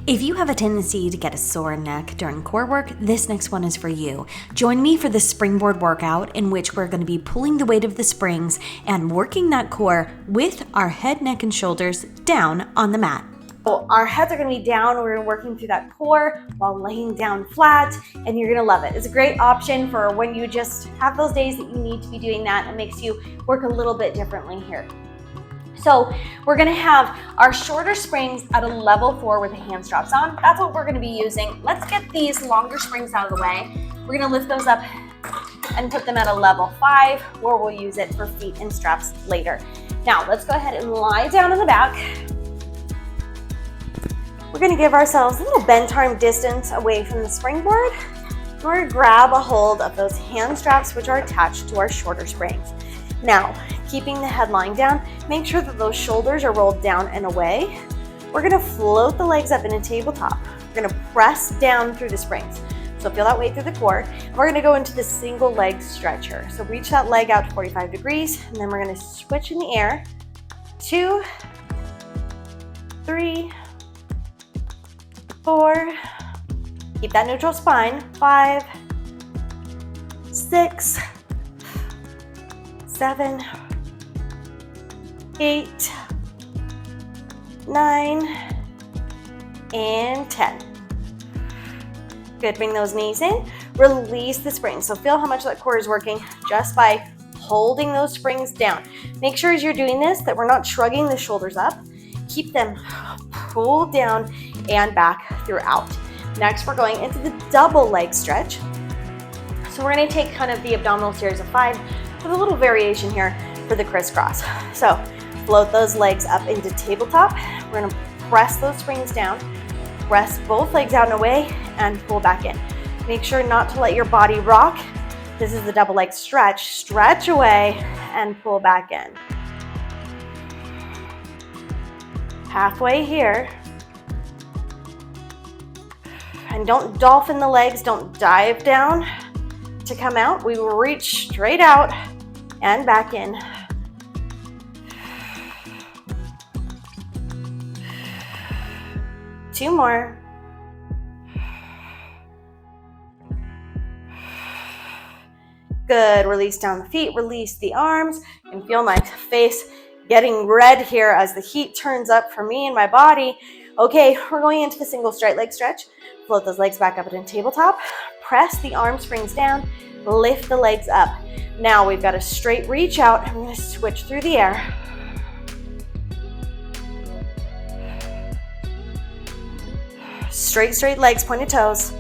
If you have a tendency to get a sore neck during core work, this next one is for you. Join me for the springboard workout in which we're going to be pulling the weight of the springs and working that core with our head, neck, and shoulders down on the mat. So our heads are going to be down. We're working through that core while laying down flat, and you're going to love it. It's a great option for when you just have those days that you need to be doing that. It makes you work a little bit differently here. So we're gonna have our shorter springs at a level 4 with the hand straps on. That's what we're gonna be using. Let's get these longer springs out of the way. We're gonna lift those up and put them at a level 5 where we'll use it for feet and straps later. Now let's go ahead and lie down on the back. We're gonna give ourselves a little bent arm distance away from the springboard. We're gonna grab a hold of those hand straps which are attached to our shorter springs. Now, keeping the head lying down, make sure that those shoulders are rolled down and away. We're gonna float the legs up in a tabletop. We're gonna press down through the springs. So feel that weight through the core. And we're gonna go into the single leg stretcher. So reach that leg out to 45 degrees, and then we're gonna switch in the air. 2, 3, 4. Keep that neutral spine. 5, 6, 7, 8, 9, and 10. Good, bring those knees in, release the springs. So feel how much that core is working just by holding those springs down. Make sure as you're doing this that we're not shrugging the shoulders up. Keep them pulled down and back throughout. Next, we're going into the double leg stretch. So we're gonna take kind of the abdominal series of 5 with a little variation here for the crisscross. So float those legs up into tabletop. We're gonna press those springs down, press both legs out and away, and pull back in. Make sure not to let your body rock. This is the double leg stretch. Stretch away and pull back in. Halfway here. And don't dolphin the legs, don't dive down to come out. We will reach straight out and back in. Two more. Good, release down the feet, release the arms, and feel my face getting red here as the heat turns up for me and my body. Okay, we're going into the single straight leg stretch. Float those legs back up into tabletop. Press the arm springs down, lift the legs up. Now we've got a straight reach out. I'm going to switch through the air. Straight legs, pointed toes.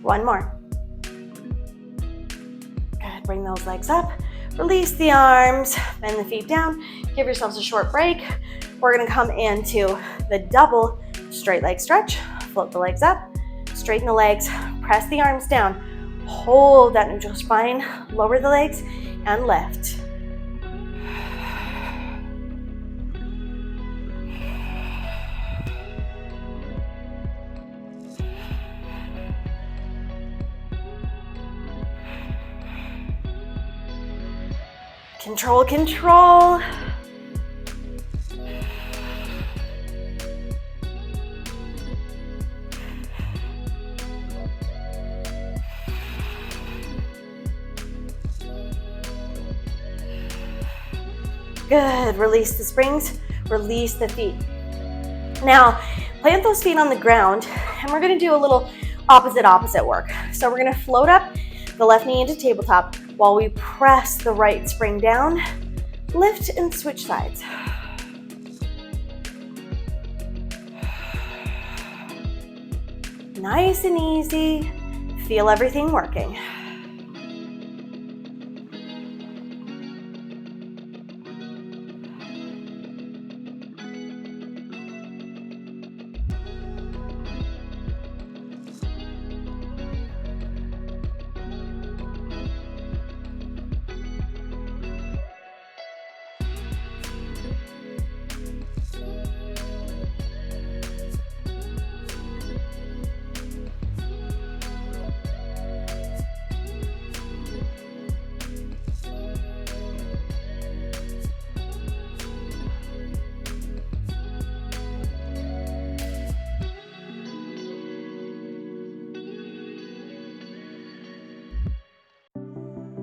One more. Good, bring those legs up. Release the arms, bend the feet down. Give yourselves a short break. We're gonna come into the double straight leg stretch. Float the legs up, straighten the legs, press the arms down. Hold that neutral spine, lower the legs, and lift. Control, control. Good, release the springs, release the feet. Now, plant those feet on the ground, and we're gonna do a little opposite work. So we're gonna float up the left knee into tabletop while we press the right spring down, lift and switch sides. Nice and easy, feel everything working.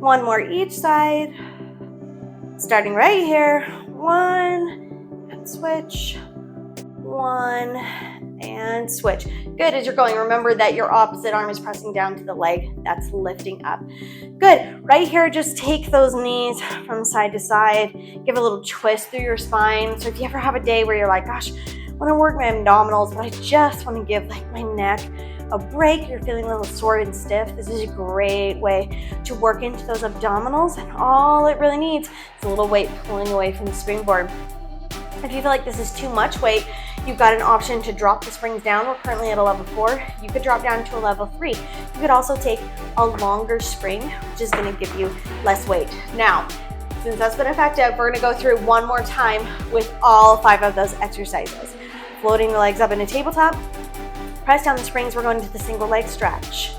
One more each side. Starting right here. One, and switch. One, and switch. Good. As you're going, remember that your opposite arm is pressing down to the leg that's lifting up. Good. Right here, just take those knees from side to side. Give a little twist through your spine. So if you ever have a day where you're like, gosh, I want to work my abdominals, but I just want to give like my neck a break, you're feeling a little sore and stiff, this is a great way to work into those abdominals, and all it really needs is a little weight pulling away from the springboard. If you feel like this is too much weight, you've got an option to drop the springs down. We're currently at a level 4. You could drop down to a level 3. You could also take a longer spring, which is going to give you less weight. Now, since that's been effective, we're going to go through one more time with all 5 of those exercises. Floating the legs up into tabletop. Press down the springs, we're going to the single leg stretch.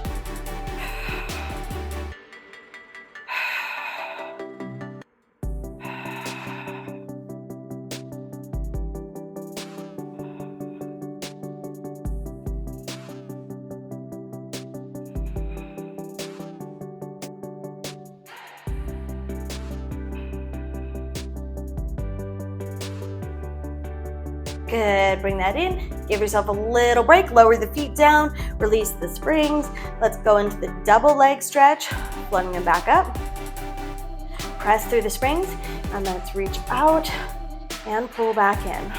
Good, bring that in. Give yourself a little break, lower the feet down, release the springs. Let's go into the double leg stretch, floating them back up. Press through the springs, and let's reach out and pull back in.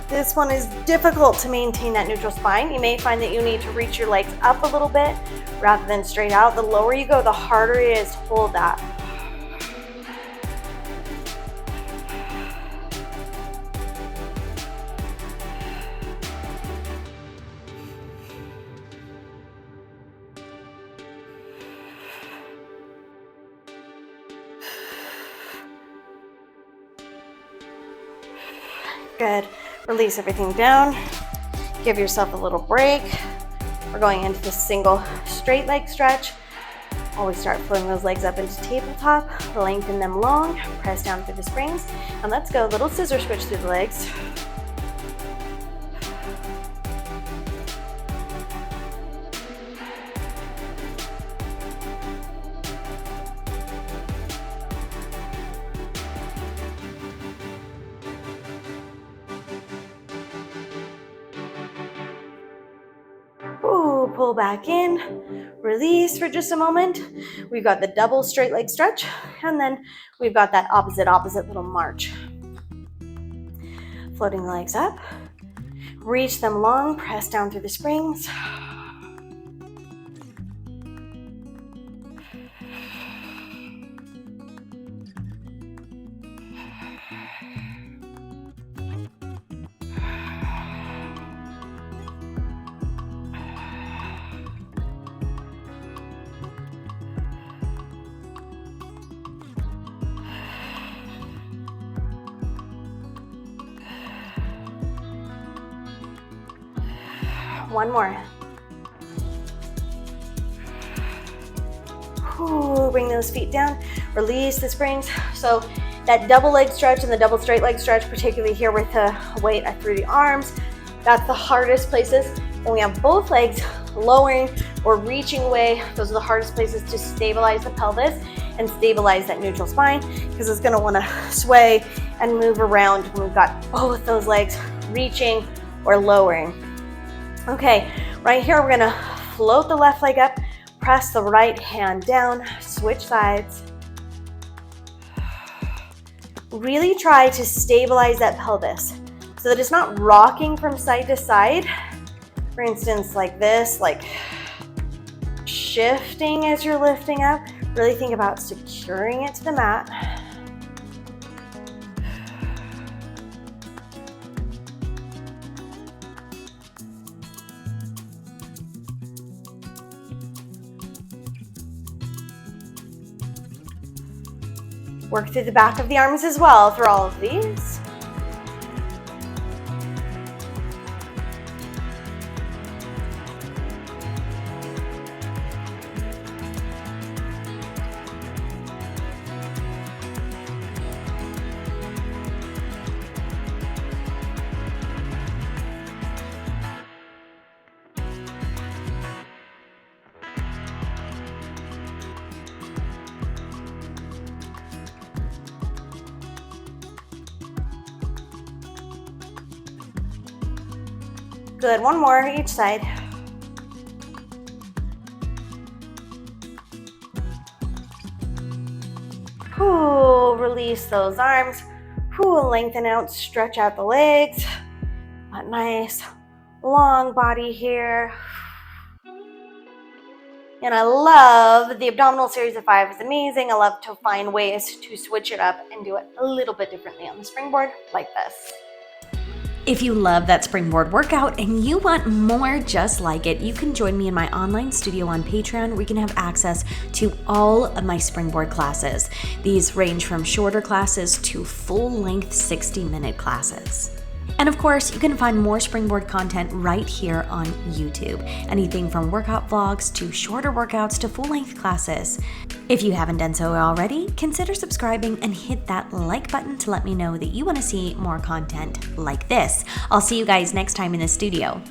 This one is difficult to maintain that neutral spine. You may find that you need to reach your legs up a little bit rather than straight out. The lower you go, the harder it is to hold that. Good. Release everything down. Give yourself a little break. We're going into the single straight leg stretch. Always start floating those legs up into tabletop. Lengthen them long. Press down through the springs. And let's go. Little scissor switch through the legs. Pull back in, release for just a moment. We've got the double straight leg stretch, and then we've got that opposite little march. Floating the legs up, reach them long, press down through the springs. One more. Ooh, bring those feet down, release the springs. So that double leg stretch and the double straight leg stretch, particularly here with the weight through the arms, that's the hardest places. When we have both legs lowering or reaching away, those are the hardest places to stabilize the pelvis and stabilize that neutral spine, because it's going to want to sway and move around when we've got both those legs reaching or lowering. Okay, right here we're gonna float the left leg up, press the right hand down, switch sides. Really try to stabilize that pelvis so that it's not rocking from side to side. For instance, like this, like shifting as you're lifting up. Really think about securing it to the mat. Work through the back of the arms as well for all of these. Good, one more each side. Ooh, release those arms. Ooh, lengthen out, stretch out the legs. A nice long body here. And I love the abdominal series of 5. It's amazing. I love to find ways to switch it up and do it a little bit differently on the springboard like this. If you love that springboard workout and you want more just like it, you can join me in my online studio on Patreon where you can have access to all of my springboard classes. These range from shorter classes to full-length 60-minute classes. And of course, you can find more springboard content right here on YouTube. Anything from workout vlogs to shorter workouts to full-length classes. If you haven't done so already, consider subscribing and hit that like button to let me know that you want to see more content like this. I'll see you guys next time in the studio.